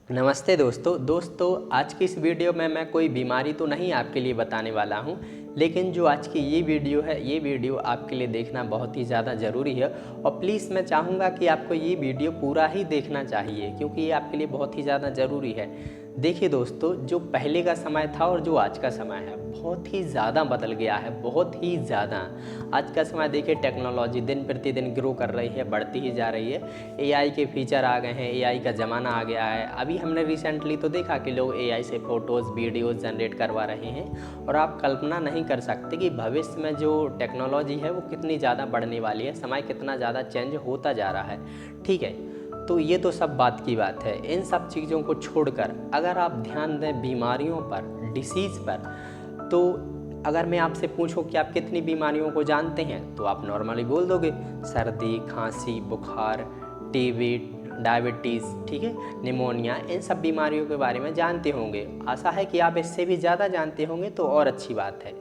नमस्ते दोस्तों आज की इस वीडियो में मैं कोई बीमारी तो नहीं आपके लिए बताने वाला हूं, लेकिन जो आज की ये वीडियो है ये वीडियो आपके लिए देखना बहुत ही ज़्यादा ज़रूरी है। और प्लीज़ मैं चाहूँगा कि आपको ये वीडियो पूरा ही देखना चाहिए क्योंकि ये आपके लिए बहुत ही ज़्यादा ज़रूरी है। देखिए दोस्तों, जो पहले का समय था और जो आज का समय है बहुत ही ज़्यादा बदल गया है, बहुत ही ज़्यादा। आज का समय देखिए, टेक्नोलॉजी दिन प्रतिदिन ग्रो कर रही है, बढ़ती ही जा रही है। एआई के फीचर आ गए हैं, एआई का ज़माना आ गया है। अभी हमने रिसेंटली तो देखा कि लोग एआई से फ़ोटोज़ वीडियोज़ जनरेट करवा रहे हैं और आप कल्पना नहीं कर सकते कि भविष्य में जो टेक्नोलॉजी है वो कितनी ज़्यादा बढ़ने वाली है, समय कितना ज़्यादा चेंज होता जा रहा है। ठीक है, तो ये तो सब बात की बात है। इन सब चीज़ों को छोड़कर अगर आप ध्यान दें बीमारियों पर, डिसीज़ पर, तो अगर मैं आपसे पूछूं कि आप कितनी बीमारियों को जानते हैं तो आप नॉर्मली बोल दोगे सर्दी, खांसी, बुखार, टीबी, डायबिटीज़, ठीक है, निमोनिया, इन सब बीमारियों के बारे में जानते होंगे। आशा है कि आप इससे भी ज़्यादा जानते होंगे तो और अच्छी बात है।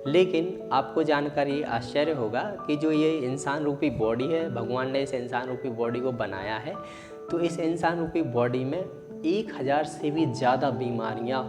लेकिन आपको जानकर ये आश्चर्य होगा कि जो ये इंसान रूपी बॉडी है, भगवान ने इस इंसान रूपी बॉडी को बनाया है, तो इस इंसान रूपी बॉडी में 1000 से भी ज़्यादा बीमारियां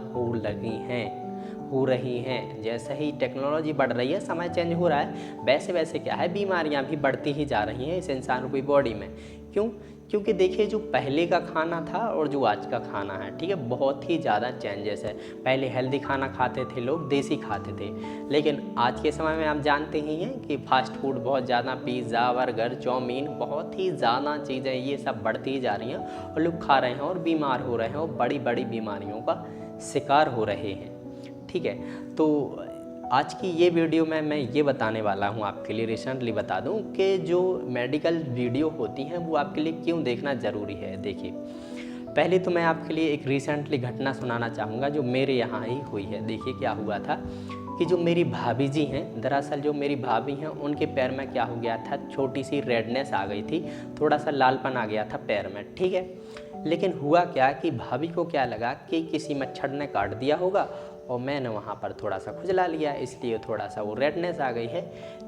हो रही हैं। जैसे ही टेक्नोलॉजी बढ़ रही है, समय चेंज हो रहा है, वैसे वैसे क्या है, बीमारियां भी बढ़ती ही जा रही हैं इस इंसान रूपी बॉडी में। क्यों? क्योंकि देखिए, जो पहले का खाना था और जो आज का खाना है, ठीक है, बहुत ही ज़्यादा चेंजेस है। पहले हेल्दी खाना खाते थे लोग, देसी खाते थे, लेकिन आज के समय में आप जानते ही हैं कि फास्ट फूड बहुत ज़्यादा, पिज़्ज़ा, बर्गर, चाउमीन, बहुत ही ज़्यादा चीज़ें ये सब बढ़ती ही जा रही हैं और लोग खा रहे हैं और बीमार हो रहे हैं और बड़ी बड़ी बीमारियों का शिकार हो रहे हैं। ठीक है, तो आज की ये वीडियो में मैं ये बताने वाला हूँ आपके लिए, रिसेंटली बता दूँ कि जो मेडिकल वीडियो होती हैं वो आपके लिए क्यों देखना ज़रूरी है। देखिए, पहले तो मैं आपके लिए एक रिसेंटली घटना सुनाना चाहूँगा जो मेरे यहाँ ही हुई है। देखिए क्या हुआ था कि जो मेरी भाभी जी हैं, दरअसल जो मेरी भाभी हैं उनके पैर में क्या हो गया था, छोटी सी रेडनेस आ गई थी, थोड़ा सा लालपन आ गया था पैर में। ठीक है, लेकिन हुआ क्या कि भाभी को क्या लगा कि किसी मच्छर ने काट दिया होगा और मैंने वहाँ पर थोड़ा सा खुजला लिया, इसलिए थोड़ा सा वो रेडनेस आ गई है।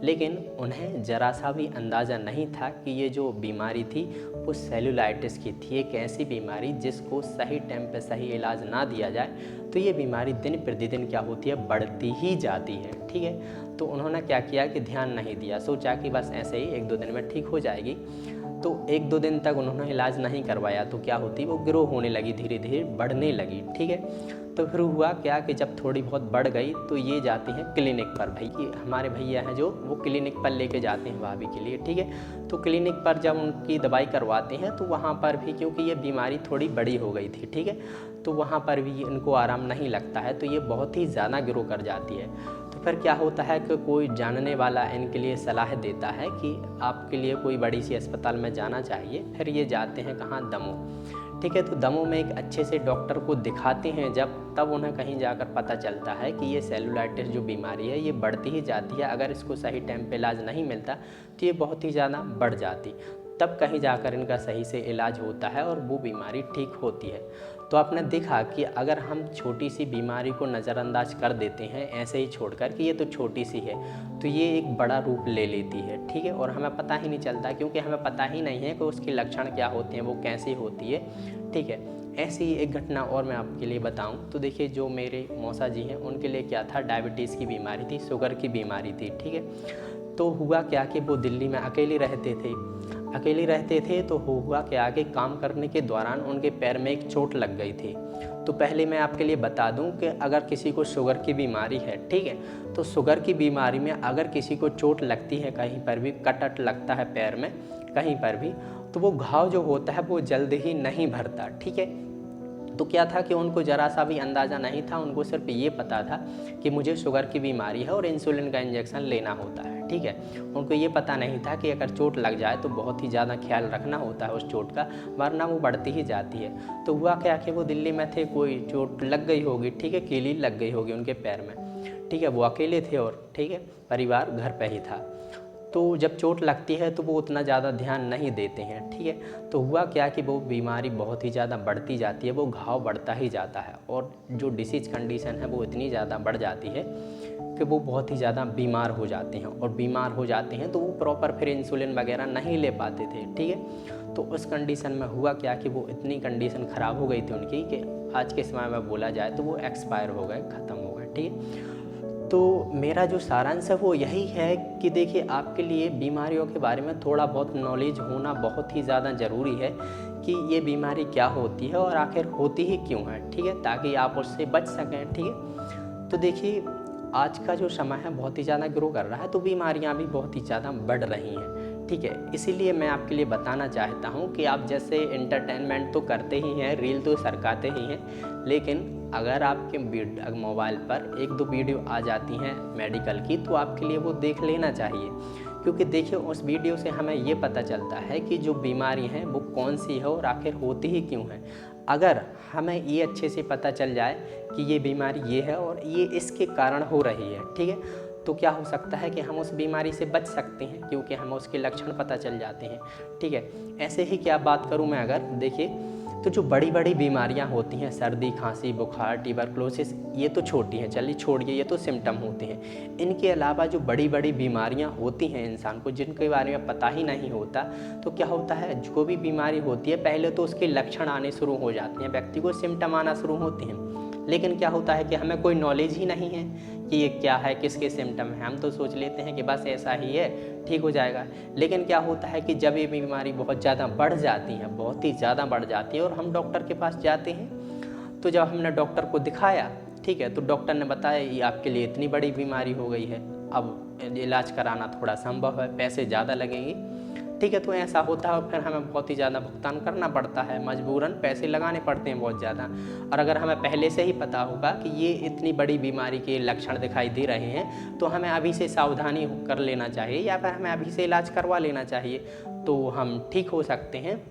लेकिन उन्हें ज़रा सा भी अंदाज़ा नहीं था कि ये जो बीमारी थी वो सेलुलाइटिस की थी। एक ऐसी बीमारी जिसको सही टाइम पे सही इलाज ना दिया जाए तो ये बीमारी दिन प्रतिदिन क्या होती है, बढ़ती ही जाती है। ठीक है, तो उन्होंने क्या किया कि ध्यान नहीं दिया, सोचा कि बस ऐसे ही 1-2 दिन में ठीक हो जाएगी। तो 1-2 दिन तक उन्होंने इलाज नहीं करवाया तो क्या होती, वो ग्रो होने लगी, धीरे धीरे बढ़ने लगी। ठीक है, तो फिर हुआ क्या कि जब थोड़ी बहुत बढ़ गई तो ये जाती हैं क्लिनिक पर। भाई, हमारे भैया हैं जो, वो क्लिनिक पर लेके जाते हैं भाभी के लिए। ठीक है, तो क्लिनिक पर जब उनकी दवाई करवाते हैं तो वहाँ पर भी, क्योंकि ये बीमारी थोड़ी बड़ी हो गई थी, ठीक है, तो वहाँ पर भी इनको आराम नहीं लगता है, तो ये बहुत ही ज़्यादा ग्रो कर जाती है। तो फिर क्या होता है कि कोई जानने वाला इनके लिए सलाह देता है कि आपके लिए कोई बड़ी सी अस्पताल में जाना चाहिए। फिर ये जाते हैं कहाँ, दमोह। ठीक है, तो दमोह में एक अच्छे से डॉक्टर को दिखाते हैं जब, तब उन्हें कहीं जाकर पता चलता है कि ये सेलुलाइटिस जो बीमारी है ये बढ़ती ही जाती है। अगर इसको सही टाइम पे इलाज नहीं मिलता तो ये बहुत ही ज़्यादा बढ़ जाती, तब कहीं जाकर इनका सही से इलाज होता है और वो बीमारी ठीक होती है। तो आपने देखा कि अगर हम छोटी सी बीमारी को नज़रअंदाज कर देते हैं ऐसे ही छोड़कर कि ये तो छोटी सी है, तो ये एक बड़ा रूप ले लेती है। ठीक है, और हमें पता ही नहीं चलता क्योंकि हमें पता ही नहीं है कि उसके लक्षण क्या होते हैं, वो कैसी होती है। ठीक है, ऐसी ही एक घटना और मैं आपके लिए बताऊं तो देखिए, जो मेरे मौसा जी हैं उनके लिए क्या था, डायबिटीज़ की बीमारी थी, शुगर की बीमारी थी। ठीक है, तो हुआ क्या कि वो दिल्ली में अकेले रहते थे। तो हुआ क्या कि काम करने के दौरान उनके पैर में एक चोट लग गई थी। तो पहले मैं आपके लिए बता दूं कि अगर किसी को शुगर की बीमारी है, ठीक है, तो शुगर की बीमारी में अगर किसी को चोट लगती है, कहीं पर भी कट लगता है पैर में कहीं पर भी, तो वो घाव जो होता है वो जल्द ही नहीं भरता। ठीक है, तो क्या था कि उनको ज़रा सा भी अंदाज़ा नहीं था, उनको सिर्फ ये पता था कि मुझे शुगर की बीमारी है और इंसुलिन का इंजेक्शन लेना होता है। ठीक है, उनको ये पता नहीं था कि अगर चोट लग जाए तो बहुत ही ज़्यादा ख्याल रखना होता है उस चोट का, वरना वो बढ़ती ही जाती है। तो हुआ क्या कि वो दिल्ली में थे, कोई चोट लग गई होगी, ठीक है, कीली लग गई होगी उनके पैर में। ठीक है, वो अकेले थे और ठीक है, परिवार घर पे ही था। तो जब चोट लगती है तो वो उतना ज़्यादा ध्यान नहीं देते हैं। ठीक है, तो हुआ क्या कि वो बीमारी बहुत ही ज़्यादा बढ़ती जाती है, वो घाव बढ़ता ही जाता है और जो डिसीज़ कंडीशन है वो इतनी ज़्यादा बढ़ जाती है कि वो बहुत ही ज़्यादा बीमार हो जाते हैं, और बीमार हो जाते हैं तो वो प्रॉपर फिर इंसुलिन वगैरह नहीं ले पाते थे। ठीक है, तो उस कंडीशन में हुआ क्या कि वो इतनी कंडीशन ख़राब हो गई थी उनकी कि आज के समय में बोला जाए तो वो एक्सपायर हो गए, ख़त्म हो गए। ठीक है, तो मेरा जो सारांश है वो यही है कि देखिए, आपके लिए बीमारियों के बारे में थोड़ा बहुत नॉलेज होना बहुत ही ज़्यादा ज़रूरी है कि ये बीमारी क्या होती है और आखिर होती ही क्यों है। ठीक है, ताकि आप उससे बच सकें। ठीक है, तो देखिए, आज का जो समय है बहुत ही ज़्यादा ग्रो कर रहा है, तो बीमारियां भी बहुत ही ज़्यादा बढ़ रही हैं। ठीक है, इसीलिए मैं आपके लिए बताना चाहता हूं कि आप जैसे एंटरटेनमेंट तो करते ही हैं, रील तो सरकाते ही हैं, लेकिन अगर आपके मोबाइल पर एक दो वीडियो आ जाती हैं मेडिकल की, तो आपके लिए वो देख लेना चाहिए। क्योंकि देखिए, उस वीडियो से हमें ये पता चलता है कि जो बीमारी है वो कौन सी है और आखिर होती ही क्यों है। अगर हमें ये अच्छे से पता चल जाए कि ये बीमारी ये है और ये इसके कारण हो रही है, ठीक है, तो क्या हो सकता है कि हम उस बीमारी से बच सकते हैं, क्योंकि हमें उसके लक्षण पता चल जाते हैं। ठीक है, ऐसे ही क्या बात करूं मैं, अगर देखिए, तो जो बड़ी बड़ी बीमारियां होती हैं, सर्दी, खांसी, बुखार, ट्यूबरक्लोसिस, ये तो छोटी हैं, चलिए छोड़िए, ये तो सिम्टम होते हैं। इनके अलावा जो बड़ी बड़ी बीमारियां होती हैं इंसान को, जिनके बारे में पता ही नहीं होता, तो क्या होता है, जो भी बीमारी होती है पहले तो उसके लक्षण आने शुरू हो जाते हैं, व्यक्ति को सिम्टम आना शुरू होते हैं। लेकिन क्या होता है कि हमें कोई नॉलेज ही नहीं है कि ये क्या है, किसके सिम्टम है। हम तो सोच लेते हैं कि बस ऐसा ही है, ठीक हो जाएगा। लेकिन क्या होता है कि जब ये बीमारी बहुत ज़्यादा बढ़ जाती है, बहुत ही ज़्यादा बढ़ जाती है, और हम डॉक्टर के पास जाते हैं, तो जब हमने डॉक्टर को दिखाया, ठीक है, तो डॉक्टर ने बताया ये आपके लिए इतनी बड़ी बीमारी हो गई है, अब इलाज कराना थोड़ा संभव है, पैसे ज़्यादा लगेंगे। ठीक है, तो ऐसा होता है और फिर हमें बहुत ही ज़्यादा भुगतान करना पड़ता है, मजबूरन पैसे लगाने पड़ते हैं बहुत ज़्यादा। और अगर हमें पहले से ही पता होगा कि ये इतनी बड़ी बीमारी के लक्षण दिखाई दे रहे हैं, तो हमें अभी से सावधानी कर लेना चाहिए, या फिर हमें अभी से इलाज करवा लेना चाहिए, तो हम ठीक हो सकते हैं।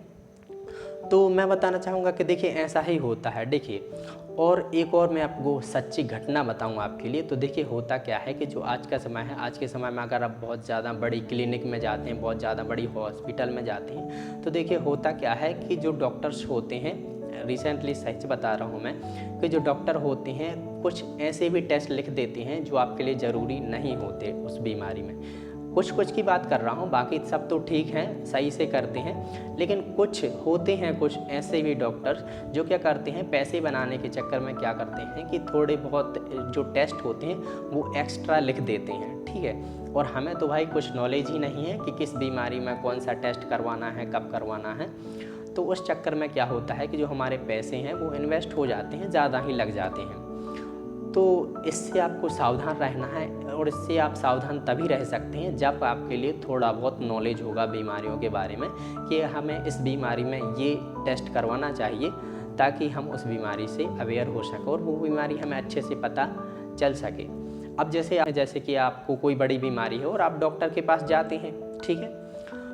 तो मैं बताना चाहूँगा कि देखिए, ऐसा ही होता है। देखिए, और एक और मैं आपको सच्ची घटना बताऊँ आपके लिए। तो देखिए, होता क्या है कि जो आज का समय है, आज के समय में अगर आप बहुत ज़्यादा बड़ी क्लिनिक में जाते हैं, बहुत ज़्यादा बड़ी हॉस्पिटल में जाते हैं, तो देखिए होता क्या है कि जो डॉक्टर्स होते हैं, रिसेंटली सच बता रहा हूँ मैं, कि जो डॉक्टर होते हैं कुछ ऐसे भी टेस्ट लिख देते हैं जो आपके लिए ज़रूरी नहीं होते उस बीमारी में। कुछ कुछ की बात कर रहा हूँ, बाकी सब तो ठीक हैं, सही से करते हैं। लेकिन कुछ होते हैं, कुछ ऐसे भी डॉक्टर्स जो क्या करते हैं, पैसे बनाने के चक्कर में क्या करते हैं कि थोड़े बहुत जो टेस्ट होते हैं वो एक्स्ट्रा लिख देते हैं। ठीक है, और हमें तो भाई कुछ नॉलेज ही नहीं है कि किस बीमारी में कौन सा टेस्ट करवाना है, कब करवाना है। तो उस चक्कर में क्या होता है कि जो हमारे पैसे हैं वो इन्वेस्ट हो जाते हैं, ज़्यादा ही लग जाते हैं। तो इससे आपको सावधान रहना है, और इससे आप सावधान तभी रह सकते हैं जब आपके लिए थोड़ा बहुत नॉलेज होगा बीमारियों के बारे में, कि हमें इस बीमारी में ये टेस्ट करवाना चाहिए, ताकि हम उस बीमारी से अवेयर हो सकें और वो बीमारी हमें अच्छे से पता चल सके। अब जैसे कि आपको कोई बड़ी बीमारी है और आप डॉक्टर के पास जाते हैं, ठीक है,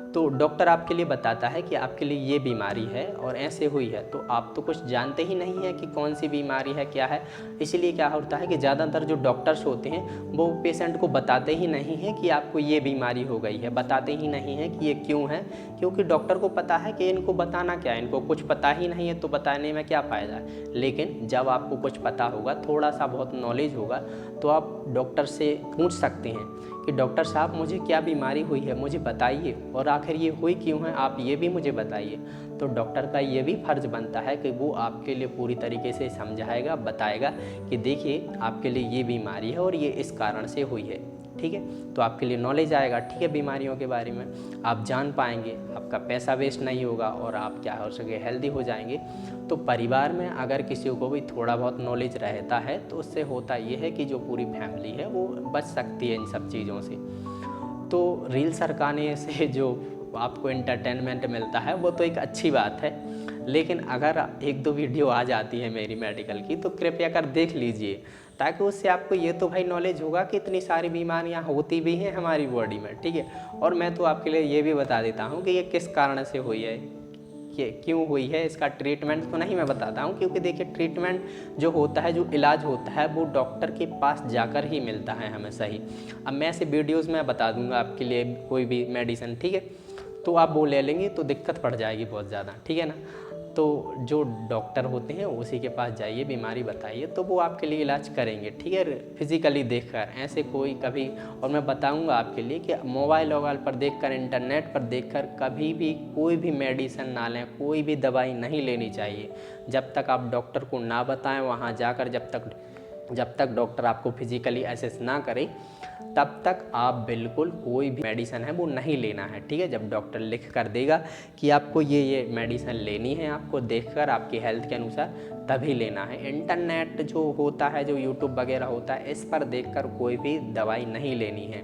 तो डॉक्टर आपके लिए बताता है कि आपके लिए ये बीमारी है और ऐसे हुई है, तो आप तो कुछ जानते ही नहीं है कि कौन सी बीमारी है, क्या है। इसीलिए क्या होता है कि ज़्यादातर जो डॉक्टर्स होते हैं वो पेशेंट को बताते ही नहीं हैं कि आपको ये बीमारी हो गई है, बताते ही नहीं हैं कि ये क्यों है, क्योंकि डॉक्टर को पता है कि इनको बताना क्या है, इनको कुछ पता ही नहीं है, तो बताने में क्या फ़ायदा है। लेकिन जब आपको कुछ पता होगा, थोड़ा सा बहुत नॉलेज होगा, तो आप डॉक्टर से पूछ सकते हैं कि डॉक्टर साहब मुझे क्या बीमारी हुई है, मुझे बताइए, और आखिर ये हुई क्यों है, आप ये भी मुझे बताइए। तो डॉक्टर का ये भी फ़र्ज़ बनता है कि वो आपके लिए पूरी तरीके से समझाएगा, बताएगा कि देखिए आपके लिए ये बीमारी है और ये इस कारण से हुई है। ठीक है, तो आपके लिए नॉलेज आएगा, ठीक है, बीमारियों के बारे में आप जान पाएंगे, आपका पैसा वेस्ट नहीं होगा और आप क्या हो सके हेल्दी हो जाएंगे। तो परिवार में अगर किसी को भी थोड़ा बहुत नॉलेज रहता है, तो उससे होता ये है कि जो पूरी फैमिली है वो बच सकती है इन सब चीज़ों से। तो रील सरकाने से जो आपको एंटरटेनमेंट मिलता है वो तो एक अच्छी बात है, लेकिन अगर एक दो वीडियो आ जाती है मेरी मेडिकल की, तो कृपया कर देख लीजिए, ताकि उससे आपको ये तो भाई नॉलेज होगा कि इतनी सारी बीमारियां होती भी हैं हमारी बॉडी में। ठीक है, और मैं तो आपके लिए ये भी बता देता हूँ कि ये किस कारण से हुई है, ये क्यों हुई है, इसका ट्रीटमेंट तो नहीं मैं बताता हूँ, क्योंकि देखिए ट्रीटमेंट जो होता है, जो इलाज होता है, वो डॉक्टर के पास जाकर ही मिलता है हमें सही। अब मैं ऐसे वीडियोज़ में बता दूँगा आपके लिए कोई भी मेडिसिन, ठीक है, तो आप वो ले लेंगे तो दिक्कत पड़ जाएगी बहुत ज़्यादा, ठीक है ना। तो जो डॉक्टर होते हैं उसी के पास जाइए, बीमारी बताइए, तो वो आपके लिए इलाज करेंगे, ठीक है, फिज़िकली देखकर। ऐसे कोई कभी, और मैं बताऊंगा आपके लिए कि मोबाइल वोबाइल पर देखकर, इंटरनेट पर देखकर कभी भी कोई भी मेडिसिन ना लें, कोई भी दवाई नहीं लेनी चाहिए जब तक आप डॉक्टर को ना बताएं। वहाँ जाकर जब तक डॉक्टर आपको फिज़िकली असेस ना करे तब तक आप बिल्कुल कोई भी मेडिसिन है वो नहीं लेना है, ठीक है। जब डॉक्टर लिख कर देगा कि आपको ये मेडिसिन लेनी है, आपको देखकर आपकी हेल्थ के अनुसार तभी लेना है। इंटरनेट जो होता है, जो यूट्यूब वगैरह होता है, इस पर देखकर कोई भी दवाई नहीं लेनी है।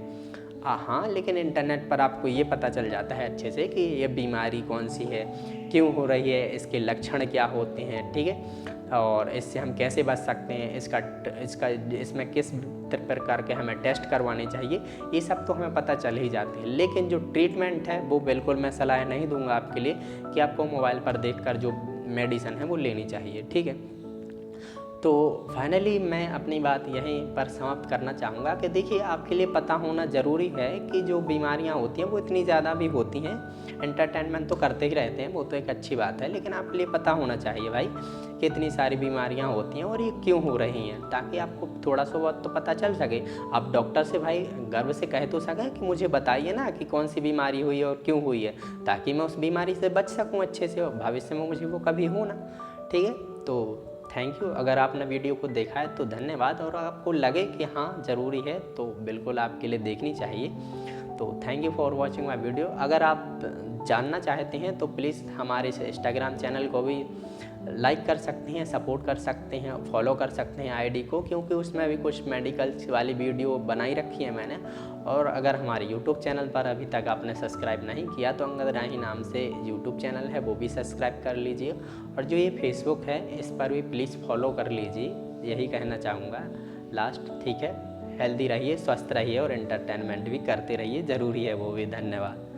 हाँ, लेकिन इंटरनेट पर आपको ये पता चल जाता है अच्छे से कि ये बीमारी कौन सी है, क्यों हो रही है, इसके लक्षण क्या होते हैं, ठीक है, और इससे हम कैसे बच सकते हैं, इसमें किस प्रकार के हमें टेस्ट करवाने चाहिए, ये सब तो हमें पता चल ही जाते हैं। लेकिन जो ट्रीटमेंट है वो बिल्कुल मैं सलाह नहीं दूंगा आपके लिए कि आपको मोबाइल पर देखकर जो मेडिसिन है वो लेनी चाहिए, ठीक है। तो फाइनली मैं अपनी बात यहीं पर समाप्त करना चाहूँगा कि देखिए, आपके लिए पता होना ज़रूरी है कि जो बीमारियाँ होती हैं वो इतनी ज़्यादा भी होती हैं। एंटरटेनमेंट तो करते ही रहते हैं, वो तो एक अच्छी बात है, लेकिन आपके लिए पता होना चाहिए भाई कि इतनी सारी बीमारियाँ होती हैं और ये क्यों हो रही हैं, ताकि आपको थोड़ा सा बहुत तो पता चल सके। आप डॉक्टर से भाई गर्व से कह तो सकें कि मुझे बताइए ना कि कौन सी बीमारी हुई है और क्यों हुई है, ताकि मैं उस बीमारी से बच सकूँ अच्छे से और भविष्य में मुझे वो कभी हो ना, ठीक है। तो थैंक यू। अगर आपने वीडियो को देखा है तो धन्यवाद, और आपको लगे कि हाँ ज़रूरी है तो बिल्कुल आपके लिए देखनी चाहिए। तो thank you for watching my video. अगर आप जानना चाहते हैं तो प्लीज़ हमारे इस इंस्टाग्राम चैनल को भी लाइक कर सकते हैं, सपोर्ट कर सकते हैं, फॉलो कर सकते हैं आईडी को, क्योंकि उसमें भी कुछ मेडिकल वाली वीडियो बनाई रखी है मैंने। और अगर हमारे यूट्यूब चैनल पर अभी तक आपने सब्सक्राइब नहीं किया तो अंगद राही नाम से यूट्यूब चैनल है, वो भी सब्सक्राइब कर लीजिए। और जो ये फेसबुक है इस पर भी प्लीज़ फॉलो कर लीजिए, यही कहना चाहूँगा लास्ट, ठीक है। हेल्दी रहिए, स्वस्थ रहिए और एंटरटेनमेंट भी करते रहिए, ज़रूरी है वो भी। धन्यवाद।